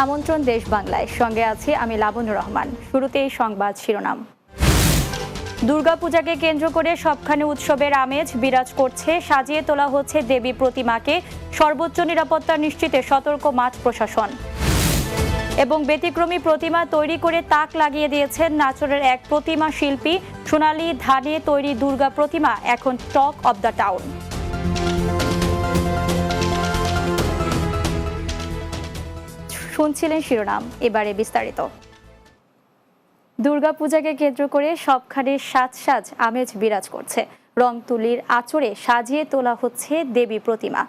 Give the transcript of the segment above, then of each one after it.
আমন্ত্রণ দেশ বাংলায়, সঙ্গে আছি আমি লাবণ্য রহমান। শুরুতেই সংবাদ শিরোনাম। দুর্গাপূজাকে কেন্দ্র করে সবখানে উৎসবের আমেজ বিরাজ করছে। সাজিয়ে তোলা হচ্ছে দেবী প্রতিমাকে। সর্বোচ্চ নিরাপত্তা নিশ্চিতে সতর্ক মাঠ প্রশাসন। এবং ব্যতিক্রমী প্রতিমা তৈরি করে তাক লাগিয়ে দিয়েছেন নাটোরের এক প্রতিমা শিল্পী। সোনালী ধানে তৈরি দুর্গা প্রতিমা এখন টক অব দ্য টাউন। শুনছিলেন শিরোনাম, এবারে বিস্তারিত। দুর্গাপূজাকে কেন্দ্র করে সবখানে সাজ আমেজ বিরাজ করছে। রং তুলির আঁচড়ে সাজিয়ে তোলা হচ্ছে দেবী প্রতিমা।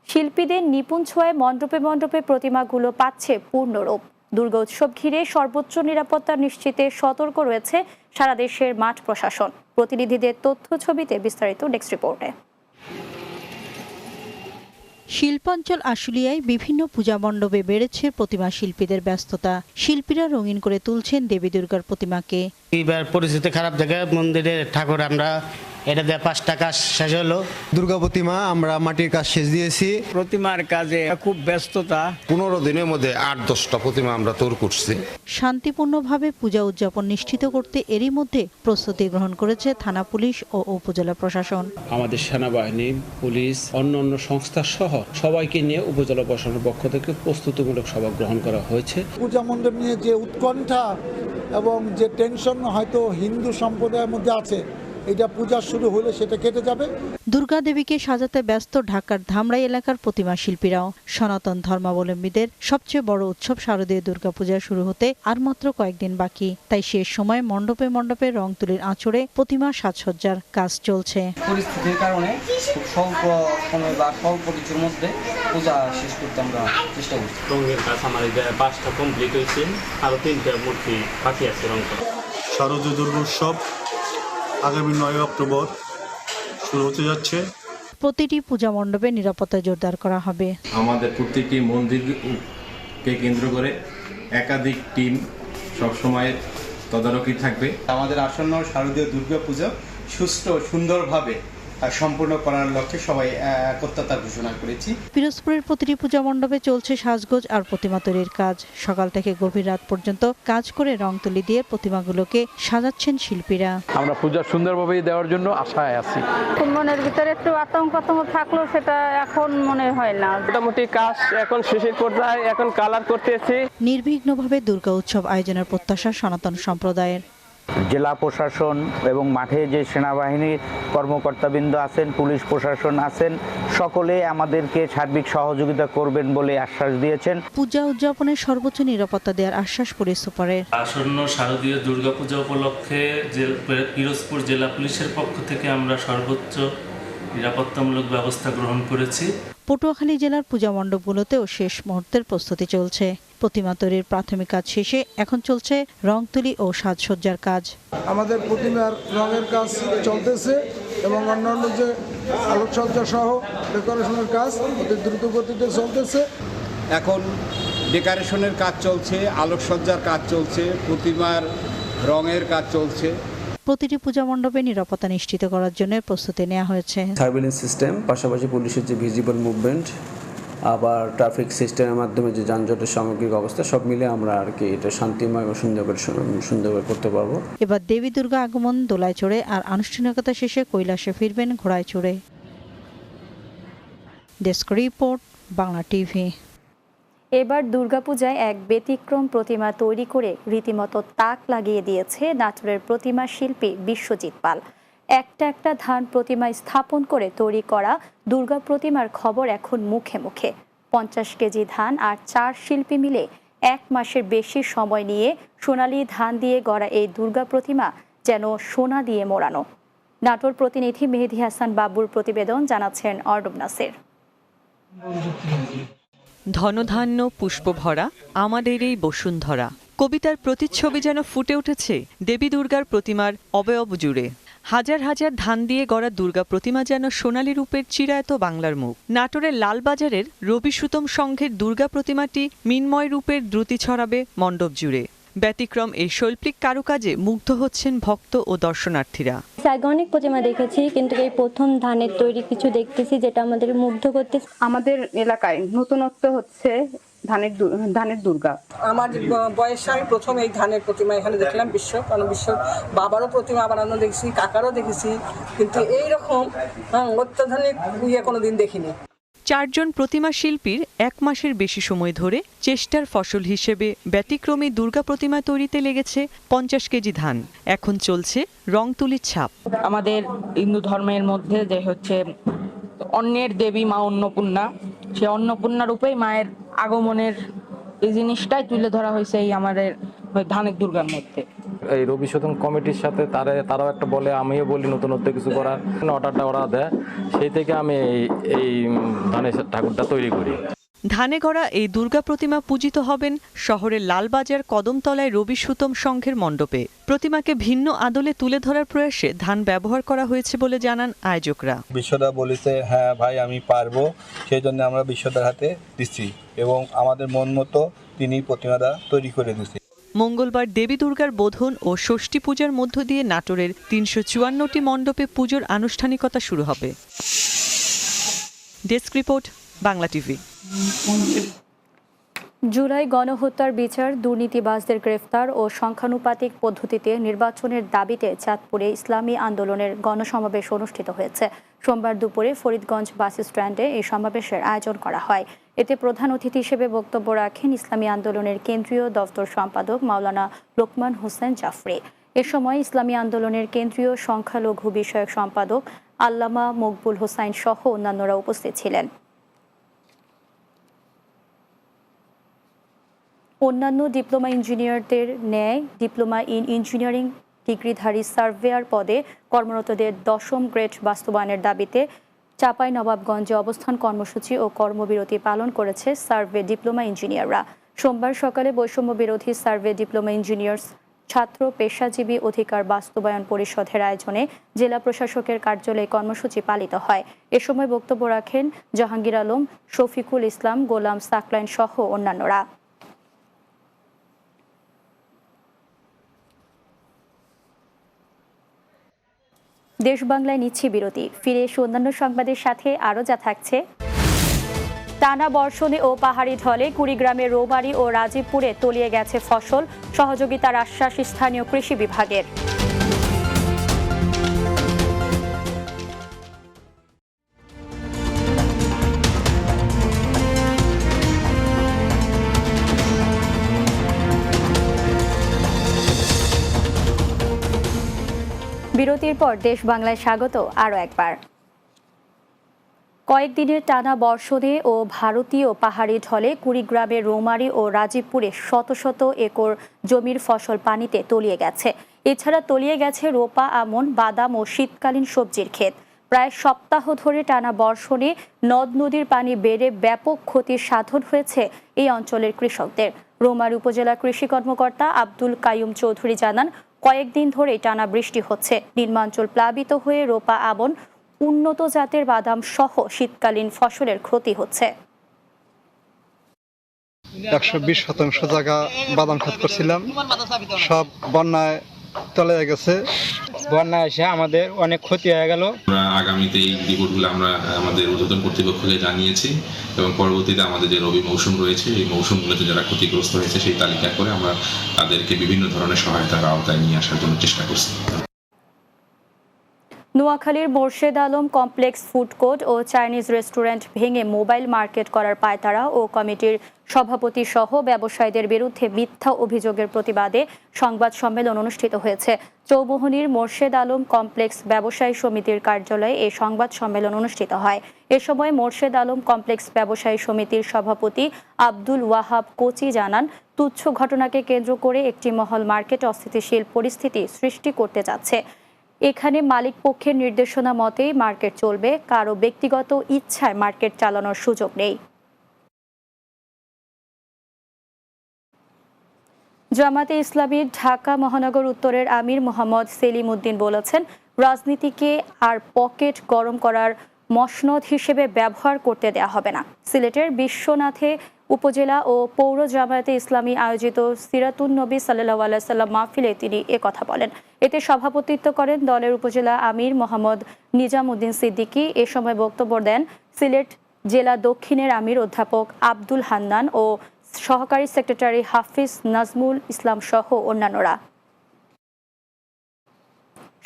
শিল্পীদের নিপুণ ছোঁয়ায় মণ্ডপে মণ্ডপে প্রতিমাগুলো পাচ্ছে পূর্ণরূপ। দুর্গা উৎসব ঘিরে সর্বোচ্চ নিরাপত্তা নিশ্চিতে সতর্ক রয়েছে সারা দেশের মাঠ প্রশাসন। প্রতিনিধিদের তথ্য ছবিতে বিস্তারিত ডেস্ক রিপোর্টে। শিল্পাঞ্চল আশুলিয়ায় বিভিন্ন পূজা মণ্ডপে বেড়েছে প্রতিমা শিল্পীদের ব্যস্ততা। শিল্পীরা রঙিন করে তুলছেন দেবী দুর্গার প্রতিমাকে। এইবার পরিস্থিতি খারাপ দেখে মন্দিরে ঠাকুর আমরা এটা দিয়ে 5টা কাজ শেষ হলো। দুর্গা প্রতিমা আমরা মাটির কাজ শেষ দিয়েছি। প্রতিমার কাজে খুব ব্যস্ততা। 15 দিনের মধ্যে 8-10টা প্রতিমা আমরা তৈরি করছি। শান্তিপূর্ণভাবে পূজা উদযাপন নিশ্চিত করতে এরই মধ্যে প্রস্তুতি গ্রহণ করেছে থানা পুলিশ ও উপজেলা প্রশাসন। আমাদের সেনাবাহিনী, পুলিশ, অন্যান্য সংস্থা সহ সবাইকে নিয়ে উপজেলা প্রশাসনের পক্ষ থেকে প্রস্তুতিমূলক সভা গ্রহণ করা হয়েছে। পূজা মণ্ডপ নিয়ে যে উৎকণ্ঠা এবং যে টেনশন হয়তো হিন্দু সম্প্রদায়ের মধ্যে আছে, এটা পূজা শুরু হলে সেটা কেটে যাবে। দুর্গা দেবীকে সাজাতে ব্যস্ত ঢাকার ধামরাই এলাকার প্রতিমা শিল্পীরাও। সনাতন ধর্মাবলম্বীদের সবচেয়ে বড় উৎসব শারদীয় দুর্গাপূজা শুরু হতে আর মাত্র কয়েকদিন বাকি। তাই শেষ সময় মণ্ডপে মণ্ডপে রং তুলির আঁচড়ে প্রতিমা সাজসজ্জার কাজ চলছে। পরিস্থিতির কারণে খুব স্বল্প সময় বা স্বল্প কিছুর মধ্যে পূজা শেষ করতে আমরা চেষ্টা করছি। রঙের কাজ আমার 5টা কমপ্লিট হয়েছে, আরো 3টা মূর্তি বাকি আছে রং করা। শারদীয় দুর্গোৎসব আগামী 9 অক্টোবর শুরু হতে যাচ্ছে। প্রতিটি পূজা মণ্ডপে নিরাপত্তা জোরদার করা হবে। আমাদের প্রতিটি মন্দিরকে কেন্দ্র করে একাধিক টিম সবসময় তদারকি থাকবে। আমাদের আসন্ন শারদীয় দুর্গাপূজা সুষ্ঠু সুন্দরভাবে সম্পূর্ণ করার লক্ষ্যে সবাই একত্রতা ঘোষণা করেছি। পিরোজপুরের প্রতিটি পূজা মণ্ডপে চলছে সাজগোজ আর প্রতিমা তৈরির কাজ। সকাল থেকে গভীর রাত পর্যন্ত কাজ করে রং তুলি দিয়ে প্রতিমাগুলোকে সাজাচ্ছেন শিল্পীরা। আমরা পূজা সুন্দরভাবে দেওয়ার জন্য আশায় আছি। মনের ভিতরে একটু আতঙ্ক থাকলেও সেটা এখন মনে হয় না। মোটামুটি কাজ এখন শেষের পর্যায়ে, এখন কালার করতেছি। নির্বিঘ্নভাবে দুর্গা উৎসব আয়োজনের প্রত্যাশা সনাতন সম্প্রদায়ের। জেলা প্রশাসন এবং মাঠে যে সেনাবাহিনীর কর্মকর্তাবৃন্দ আছেন, পুলিশ প্রশাসন আছেন, সকলে আমাদেরকে সার্বিক সহযোগিতা করবেন বলে আশ্বাস দিয়েছেন। পূজা উদযাপনের সর্বোচ্চ নিরাপত্তা দেওয়ার আশ্বাস পুলিশ সুপারের। আসন্ন শারদীয় দুর্গাপূজা উপলক্ষে পিরোজপুর জেলা পুলিশের পক্ষ থেকে আমরা সর্বোচ্চ নিরাপত্তামূলক ব্যবস্থা গ্রহণ করেছি। পটুয়াখালী জেলার পূজা মণ্ডপগুলোতেও শেষ মুহূর্তের প্রস্তুতি চলছে। প্রতিমা তৈরির প্রাথমিক কাজ শেষে এখন চলছে রং তুলি ও সাজসজ্জার কাজ। আমাদের প্রতিমার রঙের কাজ চলতেছে এবং অন্যান্য যে আলোকসজ্জা সহ ডেকোরেশনের কাজ অতি দ্রুত গতিতে চলতেছে। এখন ডেকোরেশনের কাজ চলছে, আলোকসজ্জার কাজ চলছে, প্রতিমার রঙের কাজ চলছে। প্রতিটি পূজা মণ্ডপে নিরাপত্তা নিশ্চিত করার জন্য প্রস্তুতি নেওয়া হয়েছে। সার্ভিলেন্স সিস্টেম, পাশাপাশি পুলিশের যে ভিজিবল মুভমেন্ট, আবার ট্রাফিক সিস্টেমের মাধ্যমে যে যানজটের সামগ্রিক অবস্থা, সব মিলে আমরা আর কি এটা শান্তিময় এবং সুন্দর করতে পারবো। এবার দেবী দুর্গা আগমন দোলায় চড়ে আর আনুষ্ঠানিকতা শেষে কৈলাসে ফিরবেন ঘোড়ায় চড়ে। Desk report, Bangla TV. এবার দুর্গাপূজায় এক ব্যতিক্রম প্রতিমা তৈরি করে রীতিমতো তাক লাগিয়ে দিয়েছে নাটোরের প্রতিমা শিল্পী বিশ্বজিৎ পাল। একটা ধান প্রতিমা স্থাপন করে তৈরি করা দুর্গা প্রতিমার খবর এখন মুখে মুখে। 50 কেজি ধান আর 4 শিল্পী মিলে 1 মাসের বেশি সময় নিয়ে সোনালী ধান দিয়ে গড়া এই দুর্গা প্রতিমা যেন সোনা দিয়ে মোড়ানো। নাটোর প্রতিনিধি মেহেদী হাসান বাবুর প্রতিবেদন, জানাচ্ছেন অর্ণব নাসির। ধনধান্য পুষ্পভরা আমাদের এই বসুন্ধরা, কবিতার প্রতিচ্ছবি যেন ফুটে উঠেছে দেবী দুর্গার প্রতিমার অবয়ব জুড়ে। হাজার হাজার ধান দিয়ে গড়া দুর্গা প্রতিমা যেন সোনালী রূপের চিরায়ত বাংলার মুখ। নাটোরের লালবাজারের রবি সুতম সংঘের দুর্গা প্রতিমাটি মিনময় রূপের দ্রুতি ছড়াবে মণ্ডপ জুড়ে। ব্যতিক্রম এই শৈল্পিক কারুকাজে মুগ্ধ হচ্ছেন ভক্ত ও দর্শনার্থীরা। অনেক প্রতিমা দেখেছি, কিন্তু এই প্রথম ধানের তৈরি কিছু দেখতেছি যেটা আমাদের মুগ্ধ করতেছে। আমাদের এলাকায় নতুনত্ব হচ্ছে ধানের দুর্গা। আমার বয়সে আমি প্রথম এই ধানের প্রতিমা এখানে দেখলাম কারণ বাবারও প্রতিমা বানানো দেখছি, কাকারও দেখেছি, কিন্তু এইরকম অত্যাধুনিক কোনোদিন দেখিনি। 4 জন প্রতিমা শিল্পীর 1 মাসের বেশি সময় ধরে চেষ্টার ফসল হিসেবে ব্যতিক্রমী দুর্গা প্রতিমা তৈরিতে লেগেছে 50 কেজি ধান। এখন চলছে রং তুলির ছাপ। আমাদের হিন্দু ধর্মের মধ্যে যে হচ্ছে অন্নের দেবী মা অন্নপূর্ণা, সে অন্নপূর্ণা রূপেই মায়ের আগমনের এই জিনিসটাই তুলে ধরা হয়েছে এই আমাদের ধানের দুর্গার মধ্যে। এই রবি শোধন কমিটির সাথে তারাও একটা বলে, আমিও বলি নতুনত্ব কিছু করার, অর্ডারটা ওরা দেয়, সেই থেকে আমি এই ধানের ঠাকুরটা তৈরি করি। ধানে গড়া এই দুর্গা প্রতিমা পূজিত হবেন শহরের লালবাজার কদমতলায় রবি সুতম সংঘের মণ্ডপে। প্রতিমাকে ভিন্ন আদলে তুলে ধরার প্রয়াসে ধান ব্যবহার করা হয়েছে বলে জানান আয়োজকরা। বিশ্বদা বলেছে হ্যাঁ ভাই আমি পারবো, সেই জন্য আমরা বিশ্বদার হাতে দিচ্ছি এবং আমাদের মন মতো তিনি প্রতিমাটা তৈরি করে দিচ্ছি। মঙ্গলবার দেবী দুর্গার বোধন ও ষষ্ঠী পূজার মধ্য দিয়ে নাটোরের 354টি মণ্ডপে পুজোর আনুষ্ঠানিকতা শুরু হবে। Desk report, Bangla TV. July গণহত্যার বিচার, দুর্নীতিবাজদের গ্রেফতার ও সংখ্যানুপাতিক পদ্ধতিতে নির্বাচনের দাবিতে চাঁদপুরে ইসলামী আন্দোলনের গণসমাবেশ অনুষ্ঠিত হয়েছে। সোমবার দুপুরে ফরিদগঞ্জ বাস স্ট্যান্ডে এই সমাবেশের আয়োজন করা হয়। এতে প্রধান অতিথি হিসেবে বক্তব্য রাখেন ইসলামী আন্দোলনের কেন্দ্রীয় দফতর সম্পাদক মাওলানা লোকমান হোসেন জাফরি। এ সময় ইসলামী আন্দোলনের কেন্দ্রীয় সংখ্যালঘু বিষয়ক সম্পাদক আল্লামা মকবুল হোসাইন সহ অন্যান্যরা উপস্থিত ছিলেন। অন্যান্য ডিপ্লোমা ইঞ্জিনিয়ারদের ন্যায় ডিপ্লোমা ইন ইঞ্জিনিয়ারিং ডিগ্রিধারী সার্ভেয়ার পদে কর্মরতদের 10ম গ্রেড বাস্তবায়নের দাবিতে চাঁপাইনবাবগঞ্জে অবস্থান কর্মসূচি ও কর্মবিরতি পালন করেছে সার্ভে ডিপ্লোমা ইঞ্জিনিয়াররা। সোমবার সকালে বৈষম্য বিরোধী সার্ভে ডিপ্লোমা ইঞ্জিনিয়ার্স ছাত্র পেশাজীবী অধিকার বাস্তবায়ন পরিষদের আয়োজনে জেলা প্রশাসকের কার্যালয়ে কর্মসূচি পালিত হয়। এ সময় বক্তব্য রাখেন জাহাঙ্গীর আলম, শফিকুল ইসলাম, গোলাম সাকলাইন সহ অন্যান্যরা। দেশ বাংলায় নিচ্ছি বিরতি, ফিরে এসে অন্যান্য সংবাদের সাথে আরও যা থাকছে। টানা বর্ষণে ও পাহাড়ি ঢলে কুড়িগ্রামের রৌমারী ও রাজীবপুরে তলিয়ে গেছে ফসল, সহযোগিতার আশ্বাস স্থানীয় কৃষি বিভাগের। বিরতির পর দেশ বাংলায় স্বাগত আরও একবার। কয়েকদিনের টানা বর্ষণে ও ভারতীয় পাহাড়ি ঢলে কুড়িগ্রামের রৌমারী ও রাজীবপুরে শত শত একর জমির ফসল পানিতে তলিয়ে গেছে। এছাড়া তলিয়ে গেছে রোপা, আমন, বাদাম ও শীতকালীন সবজির ক্ষেত। প্রায় সপ্তাহ ধরে টানা বর্ষণে নদ নদীর পানি বেড়ে ব্যাপক ক্ষতির সাধন হয়েছে এই অঞ্চলের কৃষকদের। রৌমারী উপজেলা কৃষি কর্মকর্তা আব্দুল কাইয়ুম চৌধুরী জানান, কয়েকদিন ধরে টানা বৃষ্টি হচ্ছে। নিম্নাঞ্চল প্লাবিত হয়ে রোপা, আমন, উন্নত জাতের বাদাম সহ শীতকালীন ফসলের ক্ষতি হচ্ছে। 120% জায়গা বাদাম ক্ষেত করছিলাম, সব বন্যায় চলে গেছে। বন্যা এসে আমাদের অনেক ক্ষতি হয়ে গেল। আমরা আগামীতে এই রিপোর্টগুলো আমরা আমাদের ঊর্ধ্বতন কর্তৃপক্ষকে জানিয়েছি এবং পরবর্তীতে আমাদের যে রবি মৌসুম রয়েছে এই মৌসুমগুলোতে যারা ক্ষতিগ্রস্ত হয়েছে সেই তালিকা করে আমরা তাদেরকে বিভিন্ন ধরনের সহায়তার আওতায় নিয়ে আসার জন্য চেষ্টা করছি। নোয়াখালীর Morshed Alam complex food court ও চাইনিজ রেস্টুরেন্ট ভেঙে মোবাইল মার্কেট করার পায়তারা ও কমিটির সভাপতি সহ ব্যবসায়ীদের বিরুদ্ধে মিথ্যা অভিযোগের প্রতিবাদে সংবাদ সম্মেলন অনুষ্ঠিত হয়েছে। চৌমোহনীর মোর্শেদ আলম কমপ্লেক্স ব্যবসায়ী সমিতির কার্যালয়ে এই সংবাদ সম্মেলন অনুষ্ঠিত হয়। এ সময় মোর্শেদ আলম কমপ্লেক্স ব্যবসায়ী সমিতির সভাপতি আব্দুল ওয়াহাব কোচি জানান, তুচ্ছ ঘটনাকে কেন্দ্র করে একটি মহল মার্কেটে অস্থিতিশীল পরিস্থিতি সৃষ্টি করতে যাচ্ছে। এখানে মালিক পক্ষের নির্দেশনা মতেই মার্কেট চলবে, কারো ব্যক্তিগত ইচ্ছায় মার্কেট চালানোর সুযোগ নেই। জামাতে ইসলামীর ঢাকা মহানগর উত্তরের আমির মোহাম্মদ সেলিম উদ্দিন বলেছেন, রাজনীতিকে আর পকেট গরম করার মসনদ হিসেবে ব্যবহার করতে দেয়া হবে না। সিলেটের বিশ্বনাথে উপজেলা ও পৌর জামায়াতে ইসলামী আয়োজিত সিরাতুন নবী সাল্লাল্লাহু আলাইহি সাল্লাম মাহফিলে তিনি একথা বলেন। এতে সভাপতিত্ব করেন দলের উপজেলা আমির মোহাম্মদ নিজামউদ্দিন সিদ্দিকী। এ সময় বক্তব্য দেন সিলেট জেলা দক্ষিণের আমির অধ্যাপক আব্দুল হান্নান ও সহকারী সেক্রেটারি হাফিজ নাজমুল ইসলাম সহ অন্যান্যরা।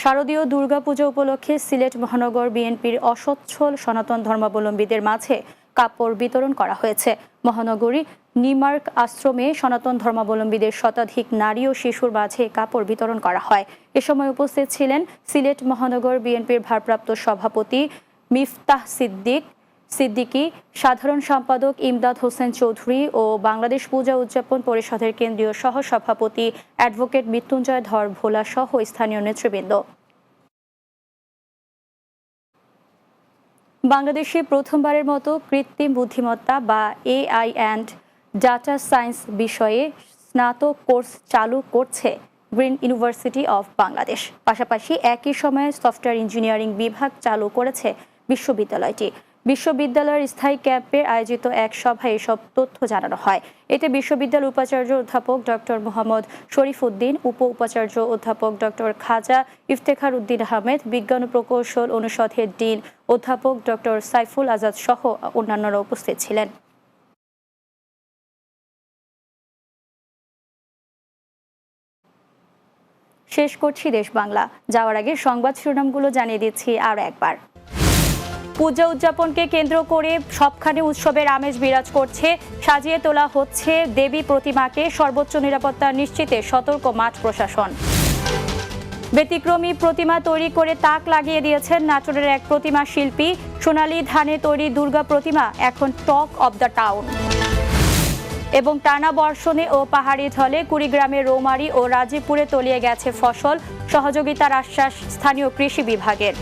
শারদীয় দুর্গাপূজা উপলক্ষে সিলেট মহানগর বিএনপির অসচ্ছল সনাতন ধর্মাবলম্বীদের মাঝে কাপড় বিতরণ করা হয়েছে। মহানগরী নিমার্ক আশ্রমে সনাতন ধর্মাবলম্বীদের শতাধিক নারী ও শিশুর মাঝে কাপড় বিতরণ করা হয়। এ সময় উপস্থিত ছিলেন সিলেট মহানগর বিএনপির ভারপ্রাপ্ত সভাপতি মিফতাহ সিদ্দিকী, সাধারণ সম্পাদক ইমদাদ হোসেন চৌধুরী ও বাংলাদেশ পূজা উদযাপন পরিষদের কেন্দ্রীয় সহসভাপতি অ্যাডভোকেট মৃত্যুঞ্জয় ধর ভোলা সহ স্থানীয় নেতৃবৃন্দ। বাংলাদেশে প্রথমবারের মতো কৃত্রিম বুদ্ধিমত্তা বা AI অ্যান্ড ডাটা সায়েন্স বিষয়ে স্নাতক কোর্স চালু করছে গ্রিন ইউনিভার্সিটি অফ বাংলাদেশ। পাশাপাশি একই সময়ে সফটওয়্যার ইঞ্জিনিয়ারিং বিভাগ চালু করেছে বিশ্ববিদ্যালয়টি। বিশ্ববিদ্যালয়ের স্থায়ী ক্যাম্পে আয়োজিত এক সভায় এসব তথ্য জানানো হয়। এতে বিশ্ববিদ্যালয়ের উপাচার্য অধ্যাপক ডক্টর মোহাম্মদ শরীফ উদ্দিন, উপ উপাচার্য অধ্যাপক ডক্টর খাজা ইফতেখার উদ্দিন আহমেদ, বিজ্ঞান ও প্রকৌশল অনুষদের ডিন অধ্যাপক ডক্টর সাইফুল আজাদ সহ অন্যান্যরা উপস্থিত ছিলেন। শেষ করছি দেশ বাংলা। যাওয়ার আগে সংবাদ শিরোনামগুলো জানিয়ে দিচ্ছি আরও একবার। পূজা উদযাপনকে কেন্দ্র করে সবখানে উৎসবের আমেজ বিরাজ করছে। সাজিয়ে তোলা হচ্ছে দেবী প্রতিমাকে। সর্বোচ্চ নিরাপত্তা নিশ্চিতে সতর্ক মাঠ প্রশাসন। ব্যতিক্রমী প্রতিমা তৈরি করে তাক লাগিয়ে দিয়েছেন নাটোরের এক প্রতিমা শিল্পী। সোনালী ধানে তৈরি দুর্গা প্রতিমা এখন টক অব দ্য টাউন। এবং টানা বর্ষণে ও পাহাড়ি ঢলে কুড়িগ্রামের রৌমারী ও রাজীবপুরে তলিয়ে গেছে ফসল। সহযোগিতার আশ্বাস স্থানীয় কৃষি বিভাগের।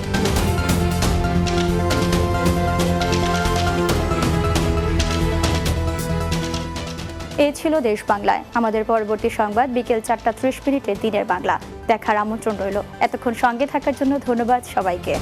এই ছিল দেশ বাংলায়। আমাদের পরবর্তী সংবাদ বিকেল 4:30 দিনের বাংলা দেখার আমন্ত্রণ রইল। এতক্ষণ সঙ্গে থাকার জন্য ধন্যবাদ সবাইকে।